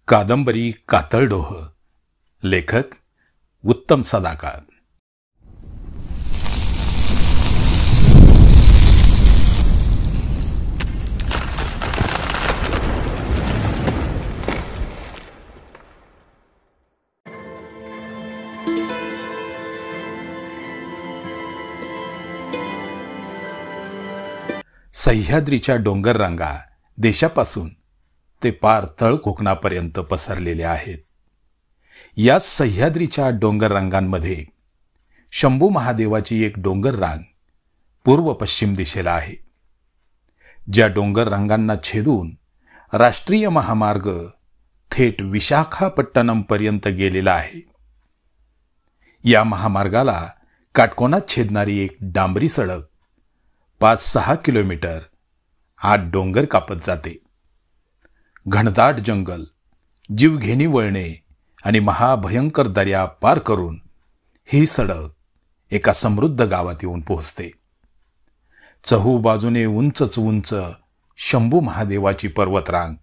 कादंबरी कातळडोह. लेखक उत्तम सदाकार. सह्याद्रीच्या डोंगर रांगा देशापासून ते पार तळ कोकणापर्यंत पसरलेल्या आहेत. या सह्याद्रीच्या डोंगर रांगांमध्ये शंभू महादेवाची एक डोंगर रांग पूर्व पश्चिम दिशेला आहे. ज्या डोंगर रांगांना छेदून राष्ट्रीय महामार्ग थेट विशाखापट्टणम पर्यंत गेलेला आहे. या महामार्गाला काटकोनात छेदणारी एक डांबरी सडक 5-6 किलोमीटर आत डोंगर कापत जाते. घनदाट जंगल, जीवघेणी वळणे आणि महाभयंकर दर्या पार करून ही सडक एका समृद्ध गावात येऊन पोहोचते. चहूबाजूने उंचच उंच शंभू महादेवाची पर्वतरांग,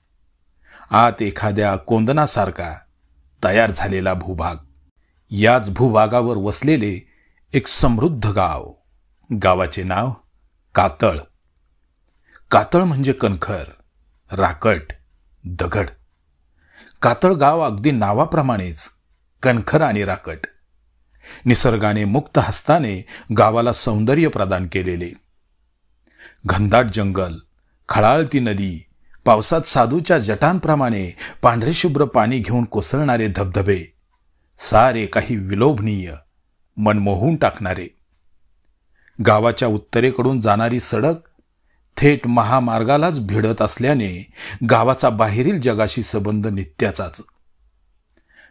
आत एखाद्या कोंदणासारखा तयार झालेला भूभाग, याच भूभागावर वसलेले एक समृद्ध गाव. गावाचे नाव कातळ. कातळ म्हणजे कणखर, राकट, दगड. कातळ गाव अगदी नावाप्रमाणेच कणखर आणि राकट. निसर्गाने मुक्त हस्ताने गावाला सौंदर्य प्रदान केलेले. घनदाट जंगल, खळाळती नदी, पावसात साधूच्या जटांप्रमाणे पांढरेशुभ्र पाणी घेऊन कोसळणारे धबधबे, सारे काही विलोभनीय, मनमोहून टाकणारे. गावाच्या उत्तरेकडून जाणारी सडक थेट महामार्गालाच भिडत असल्याने गावाचा बाहेरील जगाशी संबंध नित्याचाच.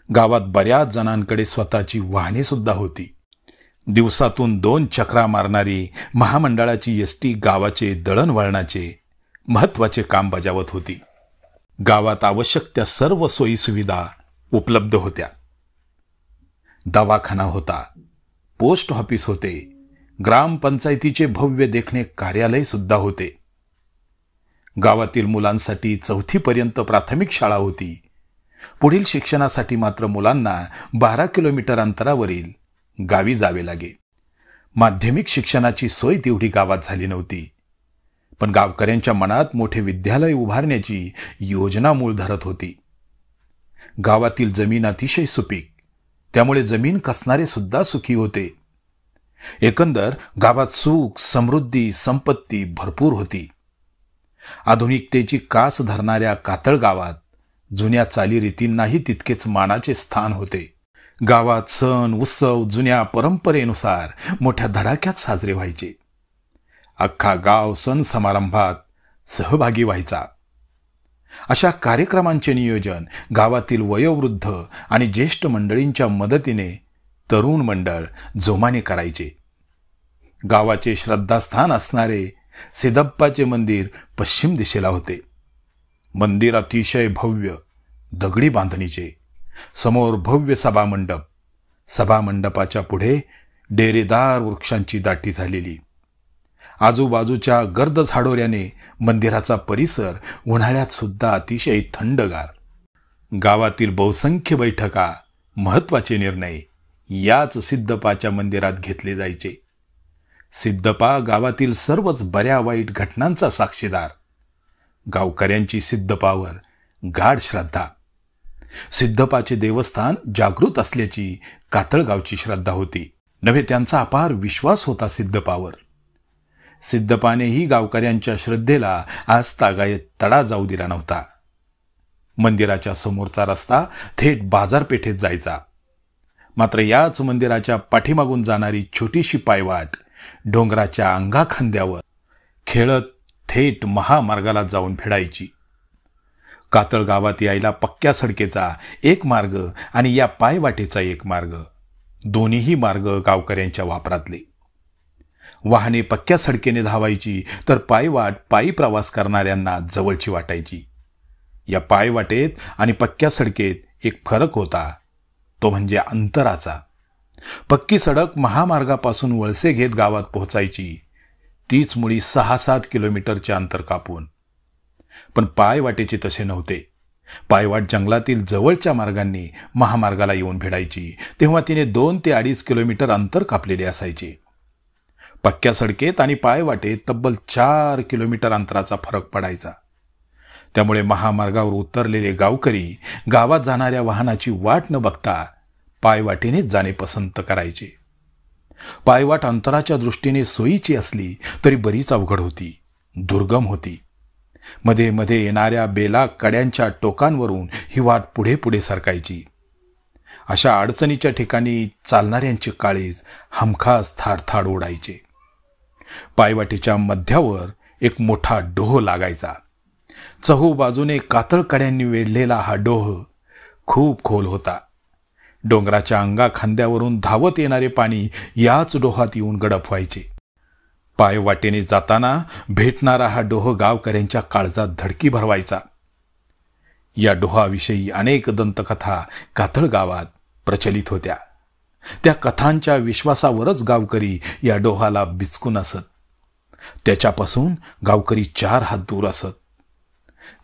गावात बऱ्याच जणांकडे स्वतःची वाहने सुद्धा होती. दिवसातून 2 चक्रा मारणारी महामंडळाची एसटी गावाचे दळणवळणाचे महत्त्वाचे काम बजावत होती. गावात आवश्यक त्या सर्व सोयी सुविधा उपलब्ध होत्या. दवाखाना होता, पोस्ट ऑफिस होते, ग्रामपंचायतीचे भव्य देखणे कार्यालय सुद्धा होते. गावातील मुलांसाठी 4थी पर्यंत प्राथमिक शाळा होती. पुढील शिक्षणासाठी मात्र मुलांना 12 किलोमीटर अंतरावरील गावी जावे लागे. माध्यमिक शिक्षणाची सोय तेवढी गावात झाली नव्हती, पण गावकऱ्यांच्या मनात मोठे विद्यालय उभारण्याची योजना मूळ धरत होती. गावातील जमीन अतिशय सुपीक, त्यामुळे जमीन कसणारे सुद्धा सुखी होते. एकंदर गावात सुख, समृद्धी, संपत्ती भरपूर होती. आधुनिकतेची कास धरणाऱ्या कातळ गावात जुन्या चालीरीतींनाही तितकेच मानाचे स्थान होते. गावात सण उत्सव जुन्या परंपरेनुसार मोठ्या धडाक्यात साजरे व्हायचे. अख्खा गाव सण समारंभात सहभागी व्हायचा. अशा कार्यक्रमांचे नियोजन गावातील वयोवृद्ध आणि ज्येष्ठ मंडळींच्या मदतीने तरुण मंडळ जोमाने करायचे. गावाचे श्रद्धास्थान असणारे सिद्धप्पाचे मंदिर पश्चिम दिशेला होते. मंदिर अतिशय भव्य, दगडी बांधणीचे. समोर भव्य सभामंडप, सभामंडपाच्या पुढे डेरेदार वृक्षांची दाटी झालेली. आजूबाजूच्या गर्द झाडोऱ्याने मंदिराचा परिसर उन्हाळ्यात सुद्धा अतिशय थंडगार. गावातील बहुसंख्य बैठका, महत्त्वाचे निर्णय याच सिद्धप्पाच्या मंदिरात घेतले जायचे. सिद्धप्पा गावातील सर्वच बऱ्या वाईट घटनांचा साक्षीदार. गावकऱ्यांची सिद्धप्पावर गाढ श्रद्धा. सिद्धप्पाचे देवस्थान जागृत असल्याची कातळगावची श्रद्धा होती, नव्हे त्यांचा अपार विश्वास होता सिद्धप्पावर. सिद्धप्पानेही गावकऱ्यांच्या श्रद्धेला आज तागायत तडा जाऊ दिला नव्हता. मंदिराच्या समोरचा रस्ता थेट बाजारपेठेत जायचा. मात्र याच मंदिराच्या पाठीमागून जाणारी छोटीशी पायवाट डोंगराच्या अंगाखांद्यावर खेळत थेट महामार्गाला जाऊन भिडायची. कातळ गावात यायला पक्क्या सडकेचा एक मार्ग आणि या पायवाटेचा एक मार्ग, दोन्हीही मार्ग गावकऱ्यांच्या वापरातले. वाहने पक्क्या सडकेने धावायची, तर पायवाट पायी प्रवास करणाऱ्यांना जवळची वाटायची. या पायवाटेत आणि पक्क्या सडकेत एक फरक होता, तो म्हणजे अंतराचा. पक्की सडक महामार्गापासून वळसे घेत गावात पोहोचायची, तीच मुळी 6-7 किलोमीटरचे अंतर कापून. पण पायवाटेचे तसे नव्हते. पायवाट जंगलातील जवळच्या मार्गांनी महामार्गाला येऊन भिडायची तेव्हा तिने 2 ते 2.5 किलोमीटर अंतर कापलेले असायचे. पक्क्या सडकेत आणि पायवाटेत तब्बल 4 किलोमीटर अंतराचा फरक पडायचा. त्यामुळे महामार्गावर उतरलेले गावकरी गावात जाणाऱ्या वाहनाची वाट न बघता पायवाटेनेच जाणे पसंत करायचे. पायवाट अंतराच्या दृष्टीने सोयीची असली तरी बरीच अवघड होती, दुर्गम होती. मध्ये मध्ये येणाऱ्या बेला कड्यांच्या टोकांवरून ही वाट पुढे पुढे सरकायची. अशा अडचणीच्या ठिकाणी चालणाऱ्यांचे काळीज हमखास थाडथाड ओढायचे. पायवाटेच्या मध्यावर एक मोठा डोह लागायचा. चहूबाजूने कातळ कड्यांनी वेढलेला हा डोह खूप खोल होता. डोंगराच्या अंगा खांद्यावरून धावत येणारे पाणी याच डोहात येऊन गडप व्हायचे. पायवाटेने जाताना भेटणारा हा डोह गावकऱ्यांच्या काळजात धडकी भरवायचा. या डोहाविषयी अनेक दंतकथा कातळ गावात प्रचलित होत्या. त्या कथांच्या विश्वासावरच गावकरी या डोहाला बिचकून असत. त्याच्यापासून गावकरी 4 हात दूर असत.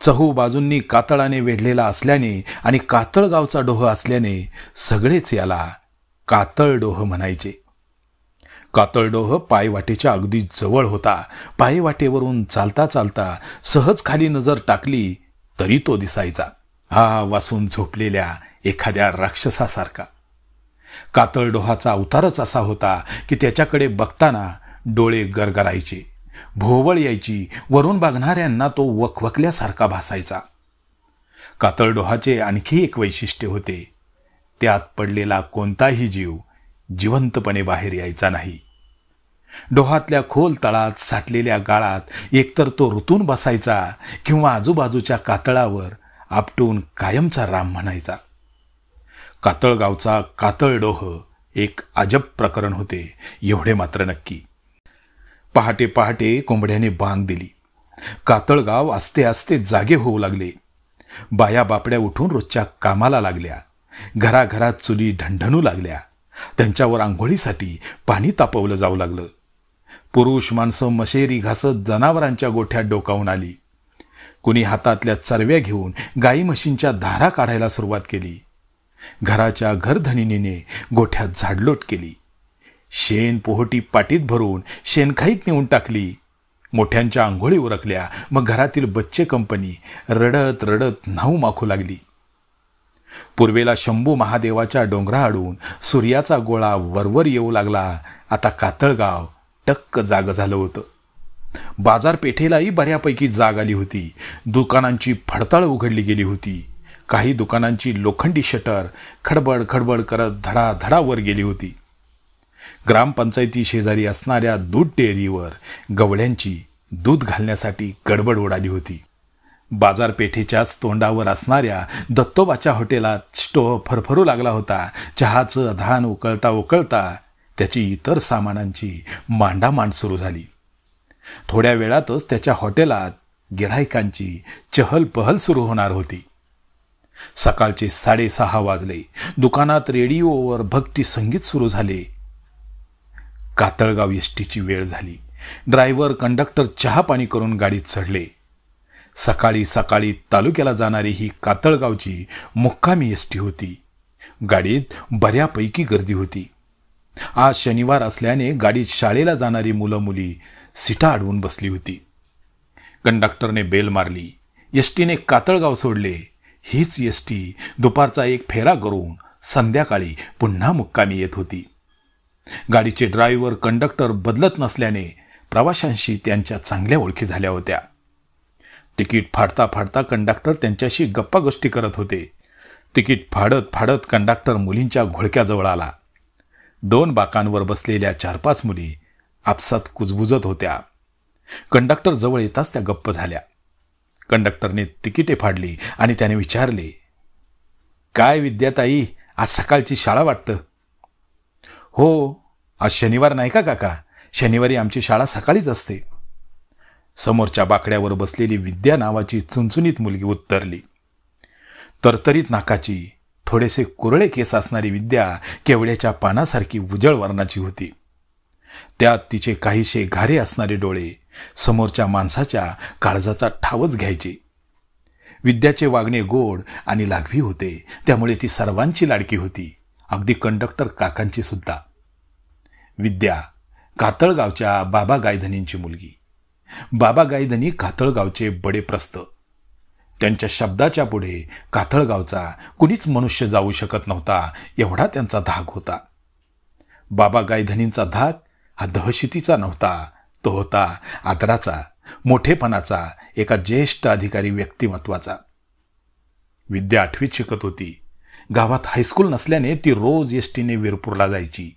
चहू बाजूंनी कातळाने वेढलेला असल्याने आणि कातळगावचा डोह असल्याने सगळेच याला कातळ डोह म्हणायचे. कातळ डोह पायवाटेच्या अगदी जवळ होता. पायवाटेवरून चालता चालता सहज खाली नजर टाकली तरी तो दिसायचा, हा वासून झोपलेल्या एखाद्या राक्षसासारखा. कातळ डोहाचा अवतारच असा होता की त्याच्याकडे बघताना डोळे गरगरायचे, भोवळ यायची. वरून बघणाऱ्यांना तो वखवकल्यासारखा भासायचा. कातळ डोहाचे आणखी एक वैशिष्ट्य होते, त्यात पडलेला कोणताही जीव जिवंतपणे बाहेर यायचा नाही. डोहातल्या खोल तळात साठलेल्या गाळात एकतर तो रुतून बसायचा किंवा आजूबाजूच्या कातळावर आपटून कायमचा राम म्हणायचा. कातळगावचा कातळ डोह एक अजब प्रकरण होते, एवढे मात्र नक्की. पहाटे पहाटे कोंबड्याने बांग दिली. कातळगाव आस्ते आस्ते जागे होऊ लागले. बाया बापड्या उठून रोजच्या कामाला लागल्या. घराघरात चुली ढणढणू लागल्या. त्यांच्यावर आंघोळीसाठी पाणी तापवलं जाऊ लागलं. पुरुष माणसं मशेरी घासत जनावरांच्या गोठ्यात डोकावून आली. कुणी हातातल्या चरव्या घेऊन गाई म्हशींच्या धारा काढायला सुरुवात केली. घराच्या घरधनिनीने गोठ्यात झाडलोट केली. शेण पोहटी पाटीत भरून शेणखाईत नेऊन टाकली. मोठ्यांच्या आंघोळी उरकल्या. मग घरातील बच्चे कंपनी रडत रडत न्हाऊ माखू लागली. पूर्वेला शंभू महादेवाच्या डोंगराआडून सूर्याचा गोळा वरवर येऊ लागला. आता कातळगाव टक्क जाग झालं होतं. बाजारपेठेलाही बऱ्यापैकी जाग आली होती. दुकानांची फडताळ उघडली गेली होती. काही दुकानांची लोखंडी शटर खडबड खडबड करत धडाधडा वर गेली होती. ग्रामपंचायती शेजारी असणाऱ्या दूध डेअरीवर गवळ्यांची दूध घालण्यासाठी गडबड उडाली होती. बाजारपेठेच्याच तोंडावर असणाऱ्या दत्तोबाच्या हॉटेलात स्टोव्ह फरफरू लागला होता. चहाचं धान उकळता उकळता त्याची इतर सामानांची मांडामांड सुरू झाली. थोड्या वेळातच त्याच्या हॉटेलात गिऱ्हाईकांची चहलपहल सुरू होणार होती. सकाळचे 6:30 वाजले. दुकानात रेडिओवर भक्ती संगीत सुरू झाले. कातळगाव एसटीची वेळ झाली. ड्रायव्हर कंडक्टर चहा पाणी करून गाडीत चढले. सकाळी सकाळी तालुक्याला जाणारी ही कातळगावची मुक्कामी एसटी होती. गाडीत बऱ्यापैकी गर्दी होती. आज शनिवार असल्याने गाडीत शाळेला जाणारी मुलं मुली सीटा अडवून बसली होती. कंडक्टरने बेल मारली. एसटीने कातळगाव सोडले. हीच एसटी दुपारचा एक फेरा करून संध्याकाळी पुन्हा मुक्कामी येत होती. गाडीचे ड्रायव्हर कंडक्टर बदलत नसल्याने प्रवाशांशी त्यांच्या चांगल्या ओळखी झाल्या होत्या. तिकीट फाडता फाडता कंडक्टर त्यांच्याशी गप्पा गोष्टी करत होते. तिकीट फाडत फाडत कंडक्टर मुलींच्या घोळक्याजवळ आला. 2 बाकांवर बसलेल्या 4-5 मुली आपसात कुजबुजत होत्या. कंडक्टर जवळ येताच त्या गप्प झाल्या. कंडक्टरने तिकिटे फाडली आणि त्याने विचारले, काय विद्याताई, आज सकाळची शाळा वाटतं? हो, आज शनिवार नाही का काका? शनिवारी आमची शाळा सकाळीच असते. समोरच्या बाकड्यावर बसलेली विद्या नावाची चुणचुणीत मुलगी उत्तरली. तरतरीत नाकाची, थोडेसे कुरळे केस असणारी विद्या केवड्याच्या पानासारखी उजळ वर्णाची होती. त्यात तिचे काहीसे घारे असणारे डोळे समोरच्या माणसाच्या काळजाचा ठावच घ्यायचे. विद्याचे वागणे गोड आणि लाघवी होते, त्यामुळे ती सर्वांची लाडकी होती, अगदी कंडक्टर काकांची सुद्धा. विद्या कातळगावच्या बाबा गायधनींची मुलगी. बाबा गायधनी कातळगावचे बडे प्रस्त. त्यांच्या शब्दाच्या पुढे कातळगावचा कुणीच मनुष्य जाऊ शकत नव्हता, एवढा त्यांचा धाक होता. बाबा गायधनींचा धाक हा दहशतीचा नव्हता, तो होता आदराचा, मोठेपणाचा, एका ज्येष्ठ अधिकारी व्यक्तिमत्वाचा. विद्या 8वीत शिकत होती. गावात हायस्कूल नसल्याने ती रोज एसटीने वीरपूरला जायची.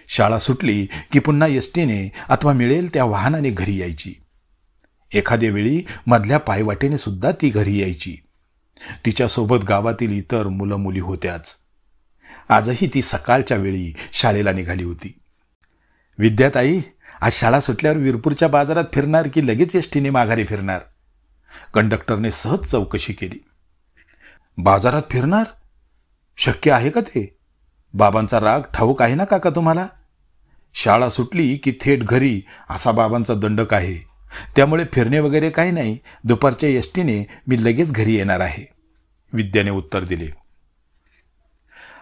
शाळा सुटली की पुन्हा एसटीने अथवा मिळेल त्या वाहनाने घरी यायची. एखाद्या वेळी मधल्या पायवाटेने सुद्धा ती घरी यायची. तिच्यासोबत गावातील इतर मुलं मुली होत्याच. आजही ती सकाळच्या वेळी शाळेला निघाली होती. विद्याताई, आज शाळा सुटल्यावर वीरपूरच्या बाजारात फिरणार की लगेच एसटीने माघारी फिरणार? कंडक्टरने सहज चौकशी केली. बाजारात फिरणार? शक्य आहे का ते? बाबांचा राग ठाऊक आहे ना काका तुम्हाला? शाळा सुटली की थेट घरी असा बाबांचा दंडक आहे, त्यामुळे फिरणे वगैरे काही नाही. दुपारच्या एसटीने मी लगेच घरी येणार आहे, विद्याने उत्तर दिले.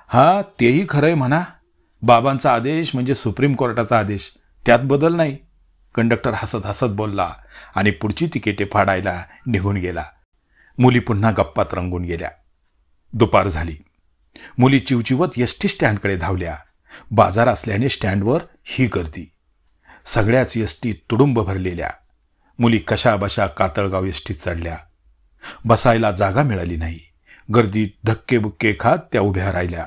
हा, तेही खरंय म्हणा. बाबांचा आदेश म्हणजे सुप्रीम कोर्टाचा आदेश, त्यात बदल नाही. कंडक्टर हसत हसत बोलला आणि पुढची तिकिटे फाडायला निघून गेला. मुली पुन्हा गप्पात रंगून गेल्या. दुपार झाली. मुली चिवचिवत एसटी स्टँडकडे धावल्या. बाजार असल्याने स्टँडवर ही गर्दी. सगळ्याच एसटी तुडुंब भरलेल्या. मुली कशाबशा कातळगाव एसटीत चढल्या. बसायला जागा मिळाली नाही. गर्दीत धक्केबुक्के खात त्या उभ्या राहिल्या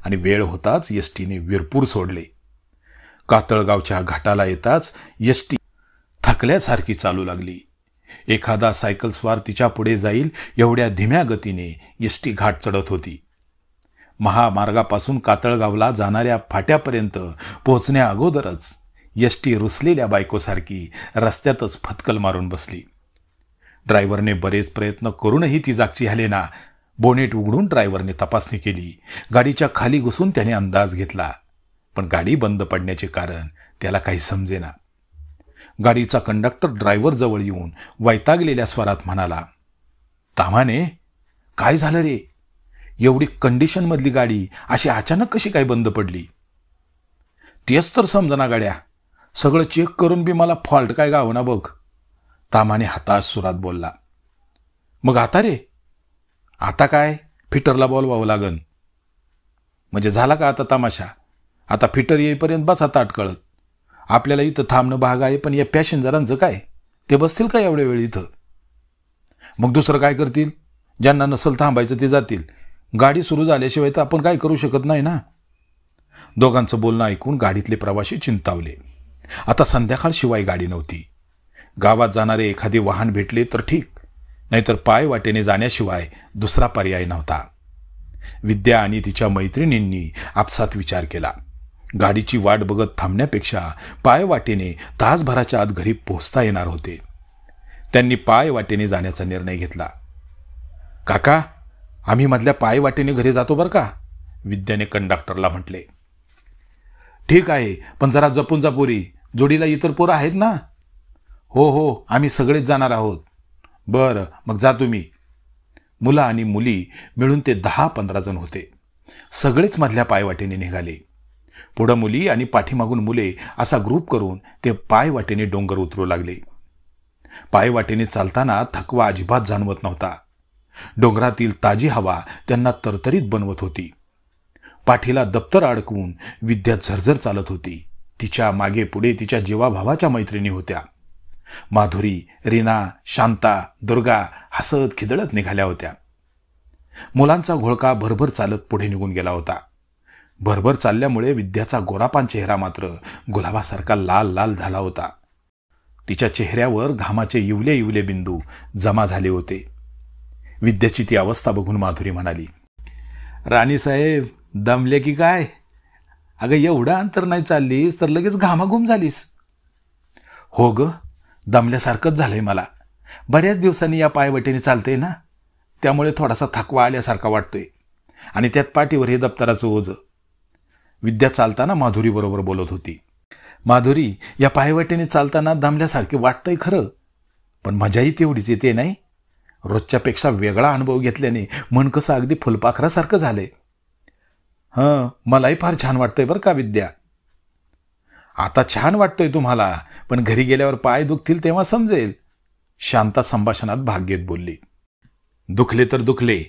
आणि वेळ होताच एसटीने वीरपूर सोडले. कातळगावच्या घाटाला येताच एसटी थकल्यासारखी चालू लागली. एखादा सायकलस्वार तिच्या पुढे जाईल एवढ्या धीम्या गतीने एसटी घाट चढत होती. महामार्गापासून कातळगावला जाणाऱ्या फाट्यापर्यंत पोहोचण्या अगोदरच एसटी रुसलेल्या बायकोसारखी रस्त्यातच फतकल मारून बसली. ड्रायव्हरने बरेच प्रयत्न करूनही ती जागची हालेना. बोनेट उघडून ड्रायव्हरने तपासणी केली. गाडीच्या खाली घुसून त्याने अंदाज घेतला, पण गाडी बंद पडण्याचे कारण त्याला काही समजेना. गाडीचा कंडक्टर ड्रायव्हर जवळ येऊन वैतागलेल्या स्वरात म्हणाला, ताम्हाने, काय झालं रे? एवढी कंडिशनमधली गाडी अशी अचानक कशी काय बंद पडली? तेच तर समजना गाड्या. सगळं चेक करून बी मला फॉल्ट काय गावना बघ, ताम्हाने हताश सुरात बोलला. मग आता रे? आता काय, फिटरला बोलवावं लागन. म्हणजे झाला का आता तमाशा? आता फिटर येईपर्यंत बसा ताटकळत. आपल्याला इथं थांबणं भाग आहे, पण या पॅसेंजरांचं काय? ते बसतील का एवढ्या वेळ इथं? मग दुसरं काय करतील? ज्यांना नसल थांबायचं ते जातील. गाडी सुरू झाल्याशिवाय तर आपण काय करू शकत नाही ना. दोघांचं बोलणं ऐकून गाडीतले प्रवासी चिंतावले. आता संध्याकाळशिवाय गाडी नव्हती. गावात जाणारे एखादे वाहन भेटले तर ठीक, नाहीतर पाय वाटेने जाण्याशिवाय दुसरा पर्याय नव्हता. विद्या आणि तिच्या मैत्रिणींनी आपसात विचार केला. गाडीची वाट बघत थांबण्यापेक्षा पाय वाटेने तासभराच्या आत घरी पोहोचता येणार होते. त्यांनी पाय वाटेने जाण्याचा निर्णय घेतला. काका, आम्ही मधल्या पाय वाटेने घरी जातो बरं का, विद्याने कंडक्टरला म्हटले. ठीक आहे, पण जरा जपून जा पोरी, जोडीला इतर पोरं आहेत ना? हो हो, आम्ही सगळेच जाणार आहोत. बरं, मग जा तुम्ही. मुलं आणि मुली मिळून ते 10-15 जण होते. सगळेच मधल्या पायवाटेने निघाले. पुढं मुली आणि पाठीमागून मुले असा ग्रुप करून ते पायवाटेने डोंगर उतरू लागले. पायवाटेने चालताना थकवा अजिबात जाणवत नव्हता. डोंगरातील ताजी हवा त्यांना तरतरीत बनवत होती. पाठीला दप्तर अडकवून विद्या झरझर चालत होती. तिच्या मागे पुढे तिच्या जीवाभावाच्या मैत्रिणी होत्या. माधुरी, रीना, शांता, दुर्गा हसत खिदळत निघाल्या होत्या. मुलांचा घोळका भरभर चालत पुढे निघून गेला होता. भरभर चालल्यामुळे विद्याचा गोरापान चेहरा मात्र गुलाबासारखा लाल लाल झाला होता. तिच्या चेहऱ्यावर घामाचे इवले इवले बिंदू जमा झाले होते. विद्याची ती अवस्था बघून माधुरी म्हणाली, राणीसाहेब, दमले की काय? अगं, एवढं अंतर नाही चाललीस तर लगेच घामाघूम झालीस. हो ग, दमल्यासारखंच झालंय मला. बऱ्याच दिवसांनी या पायवाटेने चालते ना, त्यामुळे थोडासा थकवा आल्यासारखा वाटतोय. आणि त्यात पाठीवर हे दप्तराचं ओझं. विद्या चालताना माधुरी बरोबर बोलत होती. माधुरी, या पायवाटेने चालताना दमल्यासारखे वाटतंय खरं, पण मजाही तेवढीच येते नाही. रोजच्यापेक्षा वेगळा अनुभव घेतल्याने मन कसं अगदी फुलपाखरासारखं झालंय. मलाही फार छान वाटतंय बरं का विद्या. आता छान वाटतंय तुम्हाला, पण घरी गेल्यावर पाय दुखतील तेव्हा समजेल, शांता संभाषणात भाग घेत बोलली. दुखले तर दुखले,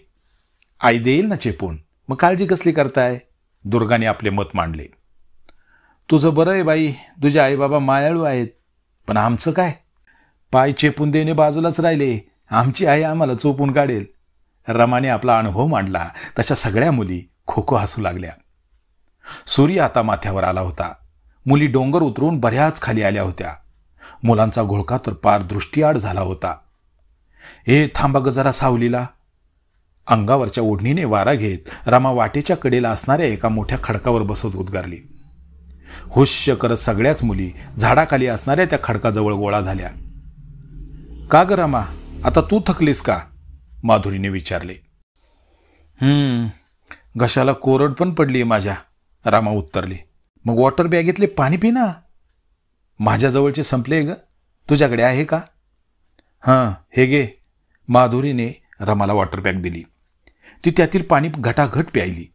आई देईल ना चेपून, मग काळजी कसली करताय. दुर्गाने आपले मत मांडले. तुझं बरं आहे बाई, तुझे आई बाबा मायाळू आहेत, पण आमचं काय. पाय चेपून देणे बाजूलाच राहिले, आमची आई आम्हाला चोपून काढेल. रमाने आपला अनुभव मांडला तशा सगळ्या मुली खो खो हसू लागल्या. सूर्य आता माथ्यावर आला होता. मुली डोंगर उतरून बऱ्याच खाली आल्या होत्या. मुलांचा घोळका तर पार दृष्टीआड झाला होता. थांबा ग जरा सावलीला. अंगावरच्या ओढणीने वारा घेत रमा वाटेच्या कडेला असणाऱ्या एका मोठ्या खडकावर बसत उद्गारली. हुश्य करत सगळ्याच मुली झाडाखाली असणाऱ्या त्या खडकाजवळ गोळा झाल्या. का ग रमा, आता तू थकलीस का, माधुरीने विचारले. घशाला कोरड पण पडली माझ्या, रमा उत्तरली. मग वॉटर बॅगेतले पाणी पी ना. माझ्याजवळचे संपले ग, तुझ्याकडे आहे का. हे घे. माधुरीने रमाला वॉटर बॅग दिली. ती त्यातील पाणी घटाघट प्यायली.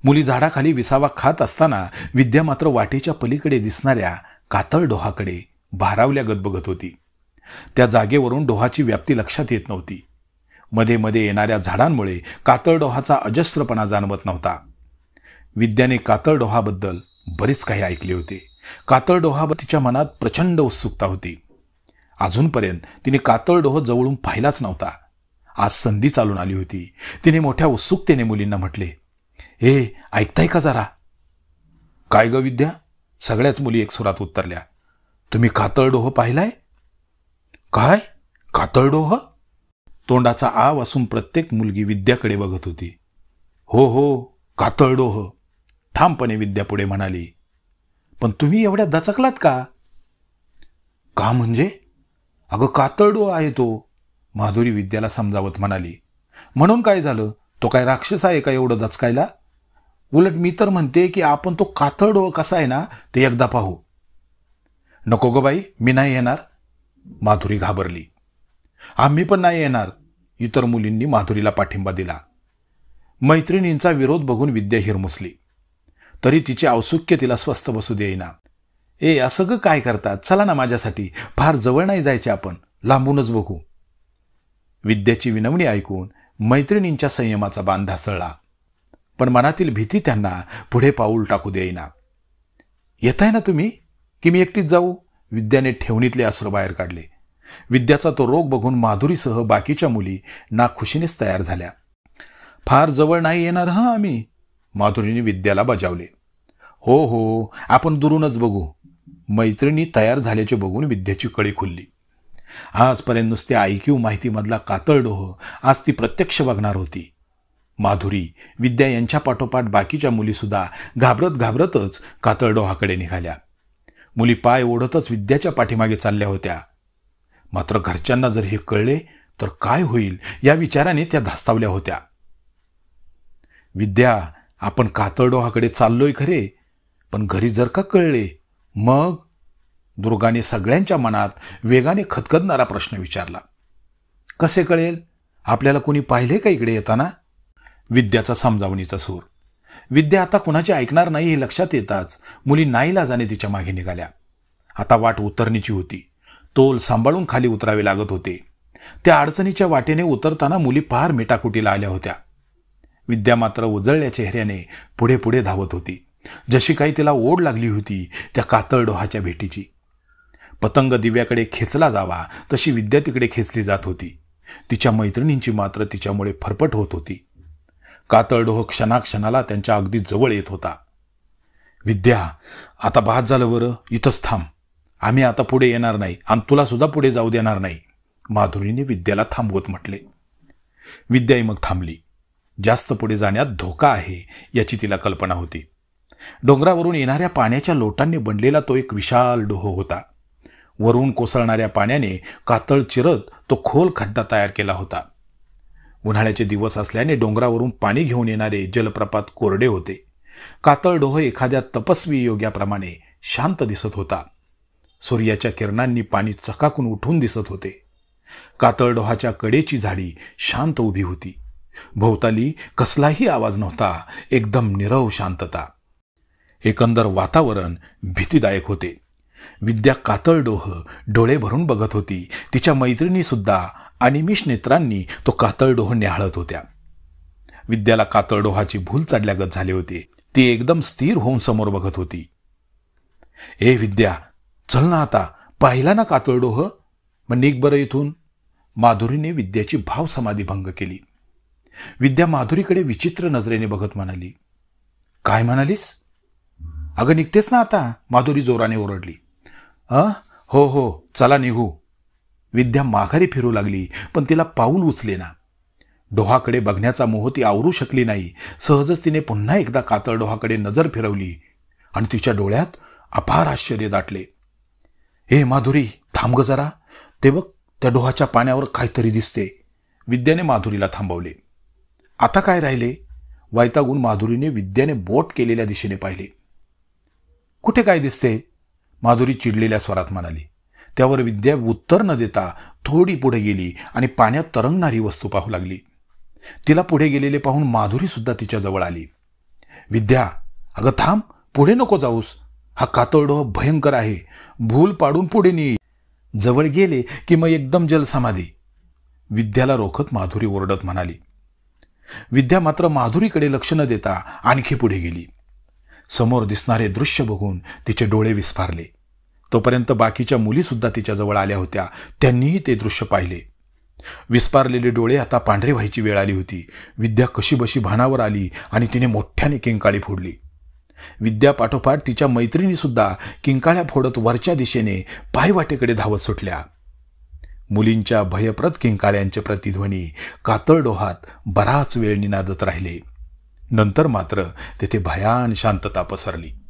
मुली झाडाखाली विसावा खात असताना विद्या मात्र वाटेच्या पलीकडे दिसणाऱ्या कातळ डोहाकडे भारावल्यागत बघत होती. त्या जागेवरून डोहाची व्याप्ती लक्षात येत नव्हती. मध्ये मध्ये येणाऱ्या झाडांमुळे कातळ डोहाचा अजस्रपणा जाणवत नव्हता. विद्याने कातळ डोहाबद्दल बरेच काही ऐकले होते. कातळ डोहाबद्दल तिच्या मनात प्रचंड उत्सुकता होती. अजूनपर्यंत तिने कातळ डोह जवळून पाहिलाच नव्हता. आज संधी चालून आली होती. तिने मोठ्या उत्सुकतेने मुलींना म्हटले, ऐकताय का जरा. काय ग विद्या, सगळ्याच मुली एकसुरात उत्तरल्या. तुम्ही कातळ डोह पाहिलाय. काय, कातळ डोह. तोंडाचा आ वासून प्रत्येक मुलगी विद्याकडे बघत होती. हो, कातळ डोह, ठामपणे विद्या पुढे म्हणाली. पण तुम्ही एवढ्या दचकलात का. का म्हणजे. अगं कातळ डोह आहे तो, माधुरी विद्याला समजावत म्हणाली. म्हणून काय झालं, तो काय राक्षस आहे का एवढं दचकायला. उलट मी तर म्हणते की आपण तो कातळ डोह कसा आहे ना ते एकदा पाहू. नको ग बाई, मी नाही येणार, माधुरी घाबरली. आम्ही पण नाही येणार, इतर मुलींनी माधुरीला पाठिंबा दिला. मैत्रिणींचा विरोध बघून विद्या हिरमुसली. तरी तिचे औत्सुक्य तिला स्वस्थ बसू देईना. असं ग काय करतात, चला ना माझ्यासाठी, फार जवळ नाही जायचे आपण, लांबूनच बघू. विद्याची विनवणी ऐकून मैत्रिणींच्या संयमाचा बांध ढासळला. पण मनातील भीती त्यांना पुढे पाऊल टाकू देईना. येताय ना तुम्ही, की मी एकटीच जाऊ. विद्याने ठेवणीतले अश्रू बाहेर काढले. विद्याचा तो रोग बघून माधुरीसह बाकीच्या मुली नाखुशीनेच तयार झाल्या. फार जवळ नाही येणार आम्ही, माधुरीने विद्याला बजावले. हो, आपण दुरूनच बघू. मैत्रिणी तयार झाल्याचे बघून विद्याची कळी खुलली. आजपर्यंत नुसत्या आयक्यू माहितीमधला कातळ डोह आज ती प्रत्यक्ष बघणार होती. माधुरी, विद्या यांच्या पाठोपाठ बाकीच्या मुलीसुद्धा घाबरतच कातळ डोहाकडे निघाल्या. मुली पाय ओढतच विद्याच्या पाठीमागे चालल्या होत्या. मात्र घरच्यांना जर हे कळले तर काय होईल या विचाराने त्या धास्तावल्या होत्या. विद्या, आपण कातळ डोहाकडे चाललोय खरे, पण घरी जर का कळले मग. दुर्गाने सगळ्यांच्या मनात वेगाने खदखदणारा प्रश्न विचारला. कसे कळेल, आपल्याला कोणी पाहिले का इकडे येताना. विद्याचा समजावणीचा सूर. विद्या आता कुणाचे ऐकणार नाही हे लक्षात येताच मुली नाईलाजाने तिच्या मागे निघाल्या. आता वाट उतरणीची होती. तोल सांभाळून खाली उतरावे लागत होते. त्या अडचणीच्या वाटेने उतरताना मुली फार मेटाकुटीला आल्या होत्या. विद्या मात्र उजळल्या चेहऱ्याने पुढे पुढे धावत होती, जशी काही तिला ओढ लागली होती त्या कातळ डोहाच्या भेटीची. पतंग दिव्याकडे खेचला जावा तशी विद्या तिकडे खेचली जात होती. तिच्या मैत्रिणींची मात्र तिच्यामुळे फरफट होत होती. कातळ डोह क्षणाक्षणाला त्यांच्या अगदी जवळ येत होता. विद्या, आता बाद झालं बरं, इथंच थांब. आम्ही आता पुढे येणार नाही आणि तुला सुद्धा पुढे जाऊ देणार नाही, माधुरीने विद्याला थांबवत म्हटले. विद्याही मग थांबली. जास्त पुढे जाण्यात धोका आहे याची तिला कल्पना होती. डोंगरावरून येणाऱ्या पाण्याच्या लोटांनी बनलेला तो एक विशाल डोह होता. वरून कोसळणाऱ्या पाण्याने कातळ चिरत तो खोल खड्डा तयार केला होता. उन्हाळ्याचे दिवस असल्याने डोंगरावरून पाणी घेऊन येणारे जलप्रपात कोरडे होते. कातळ डोह एखाद्या तपस्वी योग्याप्रमाणे शांत दिसत होता. सूर्याच्या किरणांनी पाणी चकाकून उठून दिसत होते. कातळडोहाच्या कडेची झाडी शांत उभी होती. भोवताली कसलाही आवाज नव्हता. एकदम नीरव शांतता. एकंदर वातावरण भीतीदायक होते. विद्या कातळडोह डोळे भरून बघत होती. तिच्या मैत्रिणी सुद्धा अनिमिष नेत्रांनी तो कातळडोह न्याहाळत होत्या. विद्याला कातळडोहाची भूल चढल्यागत झाले होते. ती एकदम स्थिर होऊन समोर बघत होती. ए विद्या, चल ना आता, पाहिला ना कातळडोह, मग निघ बरं इथून. माधुरीने विद्याची भाव समाधी भंग केली. विद्या माधुरीकडे विचित्र नजरेने बघत म्हणाली, काय म्हणालीस? अगं निघतेस ना आता, माधुरी जोराने ओरडली. हो हो, चला निघू. विद्या माघारी फिरू लागली, पण तिला पाऊल उचले ना. डोहाकडे बघण्याचा मोह ती आवरू शकली नाही. सहजच तिने पुन्हा एकदा कातळडोहाकडे नजर फिरवली आणि तिच्या डोळ्यात अपार आश्चर्य दाटले. ए माधुरी, थांब ग जरा, ते बघ त्या डोहाच्या पाण्यावर काहीतरी दिसते. विद्याने माधुरीला थांबवले. आता काय राहिले? वैतागून माधुरीने विद्याने बोट केलेल्या दिशेने पाहिले. कुठे काय दिसते? माधुरी चिडलेल्या स्वरात म्हणाली. त्यावर विद्या उत्तर न देता थोडी पुढे गेली आणि पाण्यात तरंगणारी वस्तू पाहू लागली. तिला पुढे गेलेले पाहून माधुरी सुद्धा तिच्या जवळ आली. विद्या, अगं थांब, पुढे नको जाऊस. हा कातळडोह भयंकर आहे. भूल पाडून पुढे नी. जवळ गेले की मग एकदम जलसमाधी. विद्याला रोखत माधुरी ओरडत म्हणाली. विद्या मात्र माधुरीकडे लक्ष न देता आणखी पुढे गेली. समोर दिसणारे दृश्य बघून तिचे डोळे विस्फारले. तोपर्यंत बाकीच्या मुली सुद्धा तिच्या जवळ आल्या होत्या. त्यांनीही ते दृश्य पाहिले. विस्पारलेले डोळे आता पांढरे व्हायची वेळ आली होती. विद्या कशीबशी भानावर आली आणि तिने मोठ्याने किंकाळी फोडली. विद्या पाठोपाठ तिच्या मैत्रिणी सुद्धा किंकाळ्या फोडत वरच्या दिशेने पायवाटेकडे धावत सुटल्या. मुलींच्या भयप्रद किंकाळ्यांचे प्रतिध्वनी कातळडोहात बराच वेळ निनादत राहिले. नंतर मात्र तेथे भयान शांतता पसरली.